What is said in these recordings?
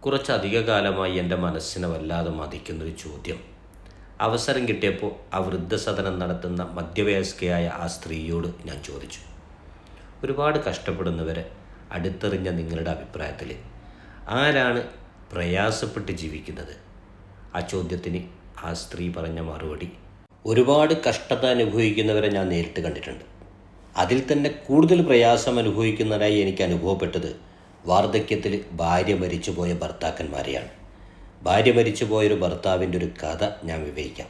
കുറച്ചധിക കാലമായി എൻ്റെ മനസ്സിനെ വല്ലാതെ മതിക്കുന്നൊരു ചോദ്യം. അവസരം കിട്ടിയപ്പോൾ ആ വൃദ്ധസദനം നടത്തുന്ന മധ്യവയസ്കയായ ആ സ്ത്രീയോട് ഞാൻ ചോദിച്ചു, ഒരുപാട് കഷ്ടപ്പെടുന്നവരെ അടുത്തെറിഞ്ഞ നിങ്ങളുടെ അഭിപ്രായത്തിൽ ആരാണ് പ്രയാസപ്പെട്ട് ജീവിക്കുന്നത്? ആ ചോദ്യത്തിന് ആ സ്ത്രീ പറഞ്ഞ മറുപടി, ഒരുപാട് കഷ്ടത അനുഭവിക്കുന്നവരെ ഞാൻ നേരിട്ട് കണ്ടിട്ടുണ്ട്. അതിൽ തന്നെ കൂടുതൽ പ്രയാസം അനുഭവിക്കുന്നതായി എനിക്ക് അനുഭവപ്പെട്ടത് വാർദ്ധക്യത്തിൽ ഭാര്യ മരിച്ചുപോയ ഭർത്താക്കന്മാരെയാണ്. ഭാര്യ മരിച്ചുപോയൊരു ഭർത്താവിൻ്റെ ഒരു കഥ ഞാൻ വിവരിക്കാം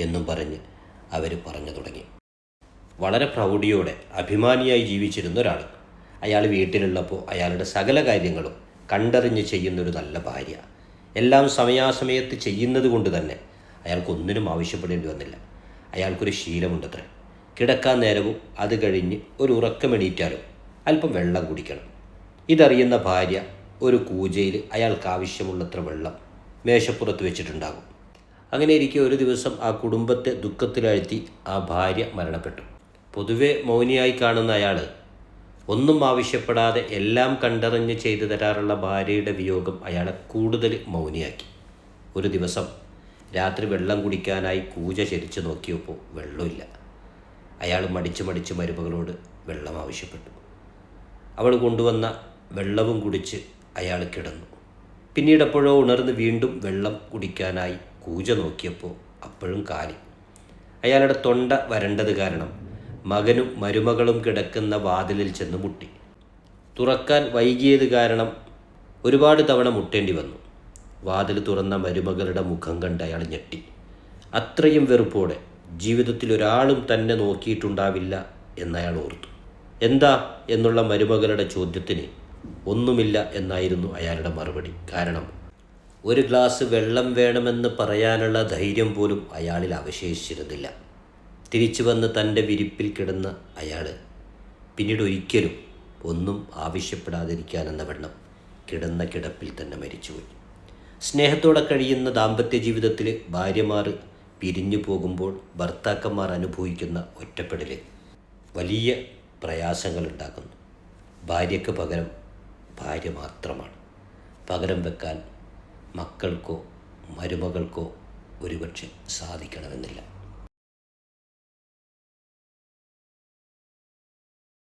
എന്നും പറഞ്ഞ് അവർ പറഞ്ഞു തുടങ്ങി. വളരെ പ്രൗഢിയോടെ അഭിമാനിയായി ജീവിച്ചിരുന്ന ഒരാൾ. അയാൾ വീട്ടിലുള്ളപ്പോൾ അയാളുടെ സകല കാര്യങ്ങളും കണ്ടറിഞ്ഞ് ചെയ്യുന്നൊരു നല്ല ഭാര്യ. എല്ലാം സമയാസമയത്ത് ചെയ്യുന്നത് കൊണ്ട് തന്നെ അയാൾക്കൊന്നിനും ആവശ്യപ്പെടേണ്ടി വന്നില്ല. അയാൾക്കൊരു ശീലമുണ്ടത്രേ, കിടക്കാൻ നേരവും അത് കഴിഞ്ഞ് ഒരു ഉറക്കമെണീറ്റാലും അല്പം വെള്ളം കുടിക്കണം. ഇതറിയുന്ന ഭാര്യ ഒരു കൂജയിൽ അയാൾക്ക് ആവശ്യമുള്ളത്ര വെള്ളം മേശപ്പുറത്ത് വെച്ചിട്ടുണ്ടാകും. അങ്ങനെ ഇരിക്കെ ഒരു ദിവസം ആ കുടുംബത്തെ ദുഃഖത്തിലാഴ്ത്തി ആ ഭാര്യ മരണപ്പെട്ടു. പൊതുവെ മൗനിയായി കാണുന്ന അയാൾ ഒന്നും ആവശ്യപ്പെടാതെ എല്ലാം കണ്ടറിഞ്ഞ് ചെയ്തു തരാറുള്ള ഭാര്യയുടെ വിയോഗം അയാളെ കൂടുതൽ മൗനിയാക്കി. ഒരു ദിവസം രാത്രി വെള്ളം കുടിക്കാനായി കൂജ ചരിച്ചു നോക്കിയപ്പോൾ വെള്ളമില്ല. അയാൾ മടിച്ച് മരുമകളോട് വെള്ളം ആവശ്യപ്പെട്ടു. അവൾ കൊണ്ടുവന്ന വെള്ളവും കുടിച്ച് അയാൾ കിടന്നു. പിന്നീട് എപ്പോഴോ ഉണർന്ന് വീണ്ടും വെള്ളം കുടിക്കാനായി കൂജ നോക്കിയപ്പോൾ അപ്പോഴും കാലി. അയാളുടെ തൊണ്ട വരണ്ടത് കാരണം മകനും മരുമകളും കിടക്കുന്ന വാതിലിൽ ചെന്ന് മുട്ടി. തുറക്കാൻ വൈകിയത് കാരണം ഒരുപാട് തവണ മുട്ടേണ്ടി വന്നു. വാതിൽ തുറന്ന മരുമകളുടെ മുഖം കണ്ട് അയാൾ ഞെട്ടി. അത്രയും വെറുപ്പോടെ ജീവിതത്തിൽ ഒരാളും തന്നെ നോക്കിയിട്ടുണ്ടാവില്ല എന്നയാൾ ഓർത്തു. എന്താ എന്നുള്ള മരുമകളുടെ ചോദ്യത്തിന് ഒന്നുമില്ല എന്നായിരുന്നു അയാളുടെ മറുപടി. കാരണം ഒരു ഗ്ലാസ് വെള്ളം വേണമെന്ന് പറയാനുള്ള ധൈര്യം പോലും അയാളിൽ അവശേഷിച്ചിരുന്നില്ല. തിരിച്ചു വന്ന് തൻ്റെ വിരിപ്പിൽ കിടന്ന അയാൾ പിന്നീട് ഒരിക്കലും ഒന്നും ആവശ്യപ്പെടാതിരിക്കാനെന്ന വണ്ണം കിടന്ന കിടപ്പിൽ തന്നെ മരിച്ചുപോയി. സ്നേഹത്തോടെ കഴിയുന്ന ദാമ്പത്യ ജീവിതത്തിൽ ഭാര്യമാർ പിരിഞ്ഞു പോകുമ്പോൾ ഭർത്താക്കന്മാർ അനുഭവിക്കുന്ന ഒറ്റപ്പെടൽ വലിയ പ്രയാസങ്ങൾ ഉണ്ടാക്കുന്നു. ഭാര്യയ്ക്ക് പകരം ഭാര്യ മാത്രമാണ്. പകരം വെക്കാൻ മക്കൾക്കോ മരുമകൾക്കോ ഒരുപക്ഷെ സാധിക്കണമെന്നില്ല.